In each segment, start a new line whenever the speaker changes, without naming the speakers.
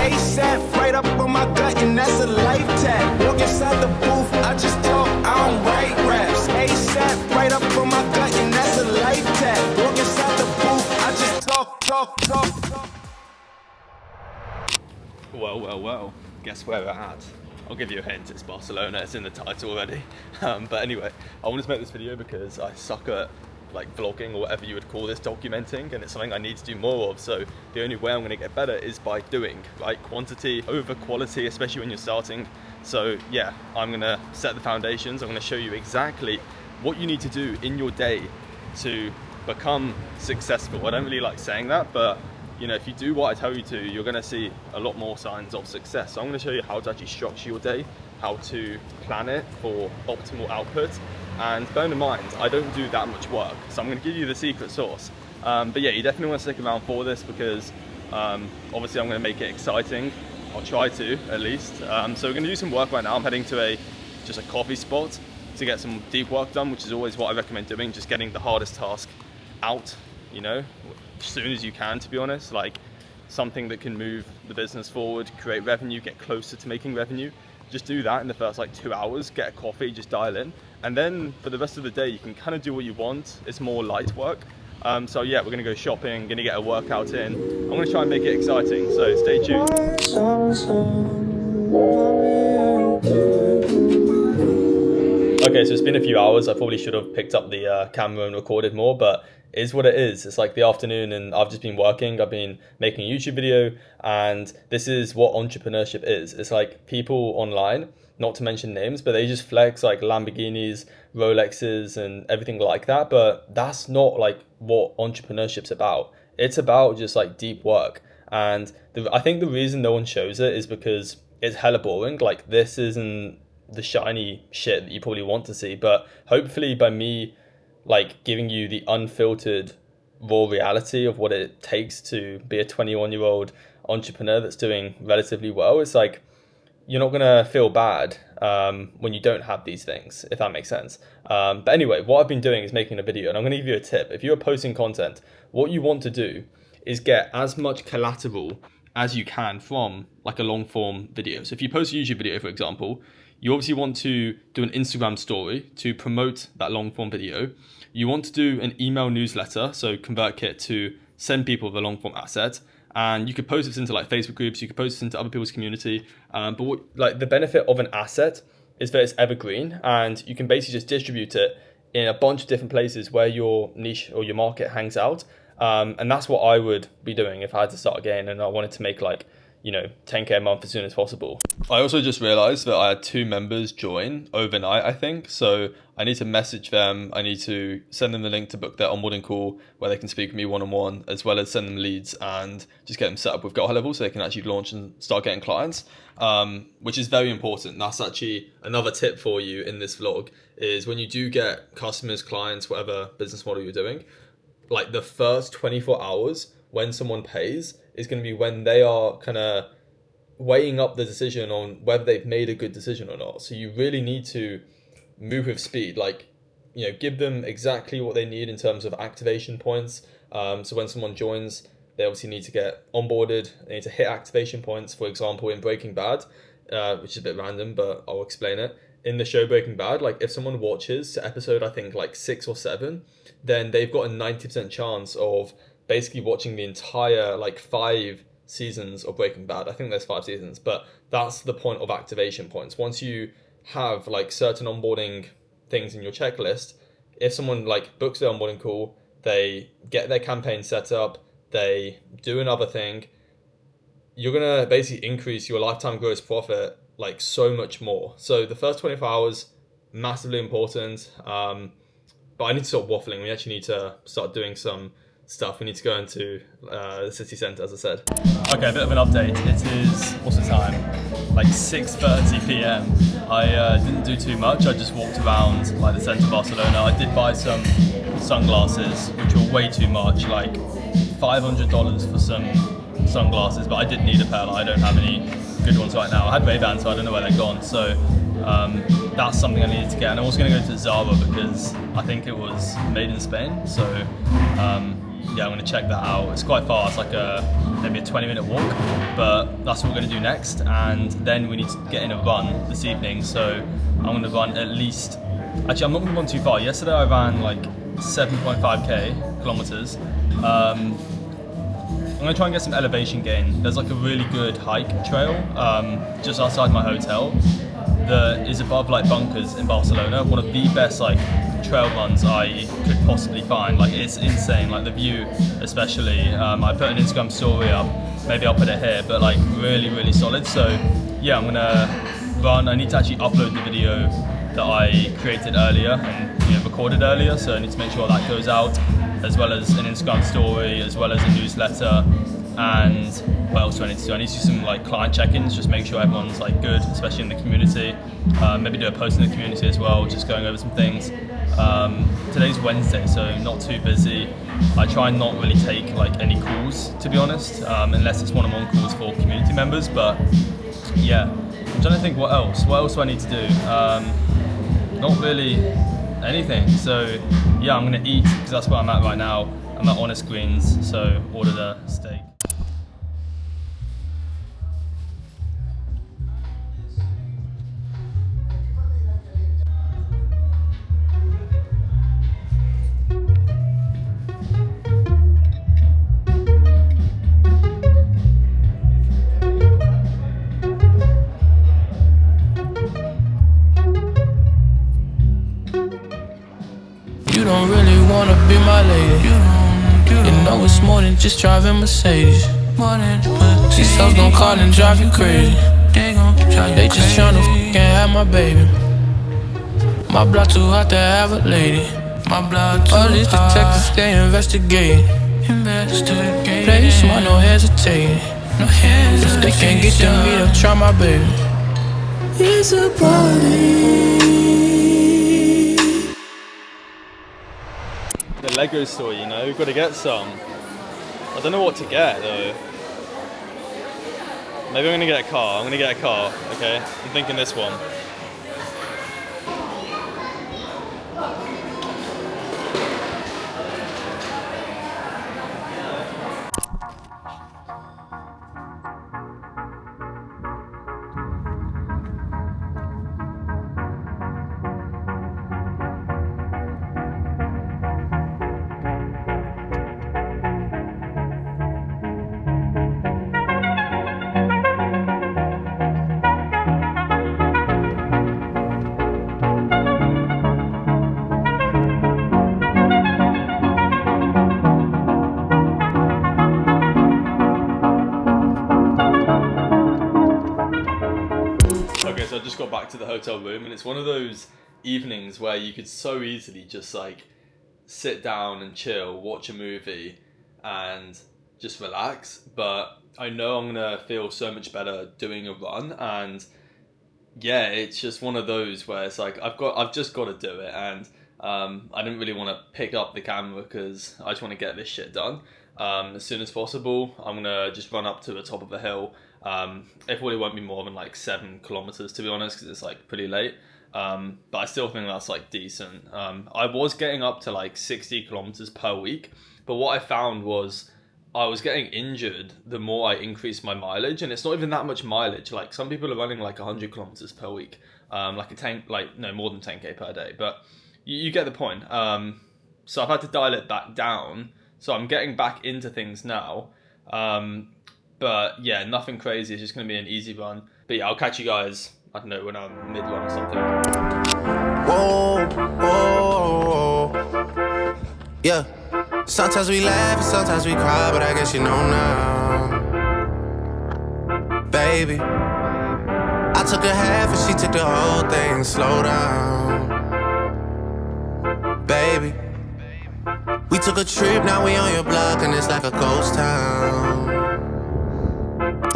ASAP, right up on my gut, and that's a life tap. Walk inside the booth, I just talk, I don't write raps. ASAP, right up on my gut, and that's a life tap. Walk inside the booth, I just talk.
Well, guess where we're at? I'll give you a hint, it's Barcelona, it's in the title already. But anyway, I wanted to make this video because I suck at like vlogging or whatever you would call this, documenting, and it's something I need to do more of. So the only way I'm going to get better is by doing, right? Quantity over quality, especially when you're starting. So yeah, I'm going to set the foundations. I'm going to show you exactly what you need to do in your day to become successful. I don't really like saying that, but you know, if you do what I tell you to, you're going to see a lot more signs of success. So I'm going to show you how to actually structure your day, how to plan it for optimal output. And bear in mind, I don't do that much work, so I'm going to give you the secret sauce. But yeah, you definitely want to stick around for this because obviously I'm going to make it exciting. I'll try to, at least. So we're going to do some work right now. I'm heading to just a coffee spot to get some deep work done, which is always what I recommend doing, just getting the hardest task out, you know, as soon as you can, to be honest. Like something that can move the business forward, create revenue, get closer to making revenue. Just do that in the first like 2 hours, get a coffee, just dial in. And then for the rest of the day, you can kind of do what you want. It's more light work. So yeah, we're gonna go shopping, gonna get a workout in. I'm gonna try and make it exciting, so stay tuned. Okay, so it's been a few hours. I probably should have picked up the camera and recorded more, but it is what it is. It's like the afternoon and I've just been working. I've been making a YouTube video, and this is what entrepreneurship is. It's like people online, not to mention names, but they just flex like Lamborghinis, Rolexes and everything like that. But that's not like what entrepreneurship's about. It's about just like deep work. And I think the reason no one shows it is because it's hella boring. Like this isn't the shiny shit that you probably want to see, but hopefully by me like giving you the unfiltered raw reality of what it takes to be a 21-year-old entrepreneur that's doing relatively well, it's like you're not gonna feel bad when you don't have these things, if that makes sense. But anyway, what I've been doing is making a video, and I'm gonna give you a tip. If you're posting content, what you want to do is get as much collateral as you can from like a long form video. So if you post a YouTube video, for example, you obviously want to do an Instagram story to promote that long form video. You want to do an email newsletter, so ConvertKit, to send people the long form asset. And you could post this into like Facebook groups, you could post this into other people's community. But like the benefit of an asset is that it's evergreen, and you can basically just distribute it in a bunch of different places where your niche or your market hangs out. And that's what I would be doing if I had to start again and I wanted to make like, you know, 10K a month as soon as possible. I also just realized that I had 2 members join overnight, I think. So I need to message them. I need to send them the link to book their onboarding call where they can speak with me one-on-one, as well as send them leads and just get them set up with Go High Level so they can actually launch and start getting clients, which is very important. That's actually another tip for you in this vlog, is when you do get customers, clients, whatever business model you're doing, like the first 24 hours when someone pays is going to be when they are kind of weighing up the decision on whether they've made a good decision or not. So you really need to move with speed, like, you know, give them exactly what they need in terms of activation points. So when someone joins, they obviously need to get onboarded, they need to hit activation points. For example, in Breaking Bad, which is a bit random, but I'll explain it. In the show Breaking Bad, like if someone watches to episode, I think like 6 or 7, then they've got a 90% chance of basically watching the entire like 5 seasons of Breaking Bad. I think there's 5 seasons, but that's the point of activation points. Once you have like certain onboarding things in your checklist, if someone like books their onboarding call, they get their campaign set up, they do another thing, you're gonna basically increase your lifetime gross profit like so much more. So the first 24 hours, massively important. But I need to stop waffling. We actually need to start doing some stuff. We need to go into the city centre, as I said. Okay, a bit of an update. It is, what's the time? Like 6:30 p.m. I didn't do too much. I just walked around like the centre of Barcelona. I did buy some sunglasses, which were way too much, like $500 for some sunglasses, but I did need a pair. Like, I don't have any good ones right now. I had Ray-Bans, so I don't know where they're gone. So that's something I needed to get. And I'm also going to go to Zara because I think it was made in Spain. So yeah, I'm going to check that out. It's quite far, it's like maybe a 20-minute walk, but that's what we're going to do next. And then we need to get in a run this evening, so I'm going to run at least, actually I'm not going to run too far. Yesterday I ran like 7.5 kilometers. I'm going to try and get some elevation gain. There's like a really good hike trail just outside my hotel that is above like bunkers in Barcelona. One of the best like trail runs I could possibly find. Like, it's insane, like the view especially. I put an Instagram story up, maybe I'll put it here, but like really solid. So yeah, I'm gonna run. I need to actually upload the video that I created earlier and recorded earlier, so I need to make sure that goes out, as well as an Instagram story, as well as a newsletter. And what else do I need to do? I need to do some like client check-ins, just make sure everyone's like good, especially in the community. Maybe do a post in the community as well, just going over some things. Today's Wednesday, so not too busy. I try and not really take like any calls, to be honest, unless it's one-on-one calls for community members. But yeah, I'm trying to think what else do I need to do. Not really anything. So yeah, I'm gonna eat because that's where I'm at right now. I'm at Honest Greens, so ordered a steak.
You don't really wanna be my lady. You know it's more than just driving Mercedes. These hoes gon' call and drive you crazy. They just tryna fucking have my baby. My block too hot to have a lady. All these detectives, they investigate. Play smart, no hesitating. If they can't get to me, they'll try my baby. It's a party.
The Lego store, we've got to get some. I don't know what to get though. Maybe I'm gonna get a car. Okay? I'm thinking this one. So I just got back to the hotel room, and it's one of those evenings where you could so easily just like sit down and chill, watch a movie and just relax, but I know I'm gonna feel so much better doing a run. And yeah, it's just one of those where it's like I've just got to do it. And I didn't really want to pick up the camera because I just want to get this shit done as soon as possible. I'm gonna just run up to the top of a hill. It probably won't be more than like 7 kilometers, to be honest, because it's like pretty late. But I still think that's like decent. I was getting up to like 60 kilometers per week, but what I found was I was getting injured the more I increased my mileage, and it's not even that much mileage. Like some people are running like 100 kilometers per week, more than 10k per day. But you get the point. So I've had to dial it back down. So I'm getting back into things now. But yeah, nothing crazy. It's just going to be an easy run. But yeah, I'll catch you guys, I don't know, when I'm mid-run or something.
Whoa, whoa, whoa. Yeah. Sometimes we laugh and sometimes we cry, but I guess you know now. Baby, I took a half and she took the whole thing. Slow down. Baby, we took a trip, now we on your block and it's like a ghost town.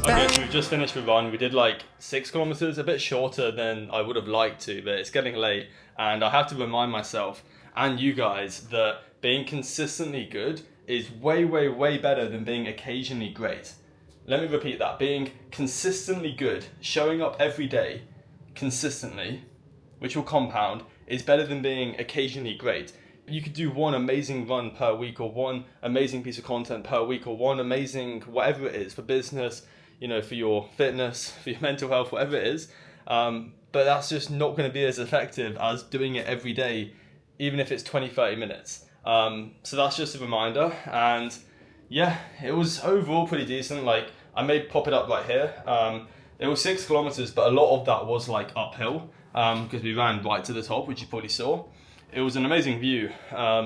Okay, so we've just finished the run. We did like 6 kilometers, a bit shorter than I would have liked to, but it's getting late. And I have to remind myself and you guys that being consistently good is way, way, way better than being occasionally great. Let me repeat that. Being consistently good, showing up every day consistently, which will compound, is better than being occasionally great. You could do one amazing run per week, or one amazing piece of content per week, or one amazing whatever it is for business, you know, for your fitness, for your mental health, whatever it is. But that's just not going to be as effective as doing it every day, even if it's 20-30 minutes. So that's just a reminder. And yeah, it was overall pretty decent. Like, I may pop it up right here. It was 6 kilometers, but a lot of that was like uphill, because we ran right to the top, which you probably saw. It was an amazing view.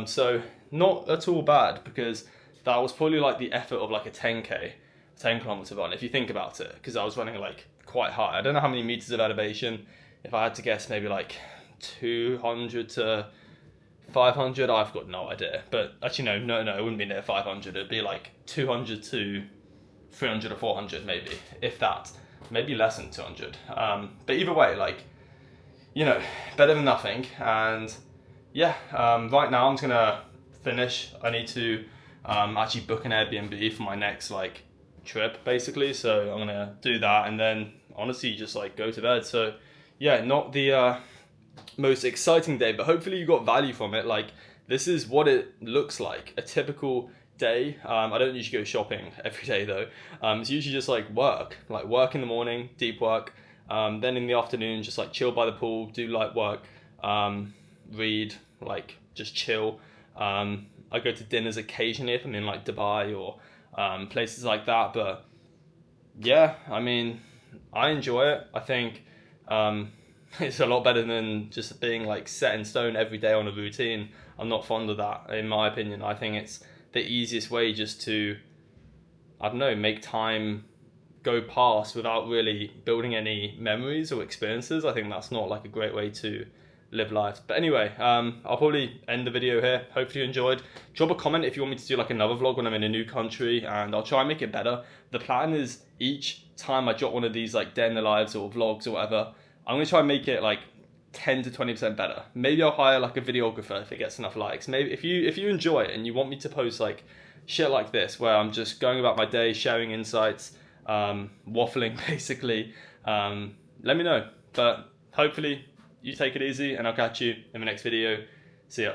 So not at all bad, because that was probably like the effort of like a 10 kilometer run, if you think about it, because I was running like quite high. I don't know how many meters of elevation. If I had to guess, maybe like 200 to 500. I've got no idea. But actually, no, it wouldn't be near 500. It'd be like 200 to 300 or 400, maybe, if that. Maybe less than 200. But either way, like, you know, better than nothing. And yeah, right now I'm just gonna finish. I need to actually book an Airbnb for my next like trip, basically. So I'm gonna do that, and then honestly just like go to bed. So yeah, not the most exciting day, but hopefully you got value from it. Like, this is what it looks like, a typical day. I don't usually go shopping every day though. It's usually just like work in the morning, deep work. Then in the afternoon, just like chill by the pool, do light work, read, like just chill. I go to dinners occasionally if I'm in like Dubai or places like that. But yeah, I mean, I enjoy it. I think it's a lot better than just being like set in stone every day on a routine. I'm not fond of that, in my opinion. I think it's the easiest way just to, I don't know, make time go past without really building any memories or experiences. I think that's not like a great way to live life. But anyway, I'll probably end the video here. Hopefully you enjoyed. Drop a comment if you want me to do like another vlog when I'm in a new country, and I'll try and make it better. The plan is each time I drop one of these like day in the lives or vlogs or whatever, I'm gonna try and make it like 10 to 20% better. Maybe I'll hire like a videographer if it gets enough likes. Maybe if you enjoy it and you want me to post like shit like this, where I'm just going about my day, sharing insights, waffling basically, let me know. But hopefully you take it easy, and I'll catch you in the next video. See ya.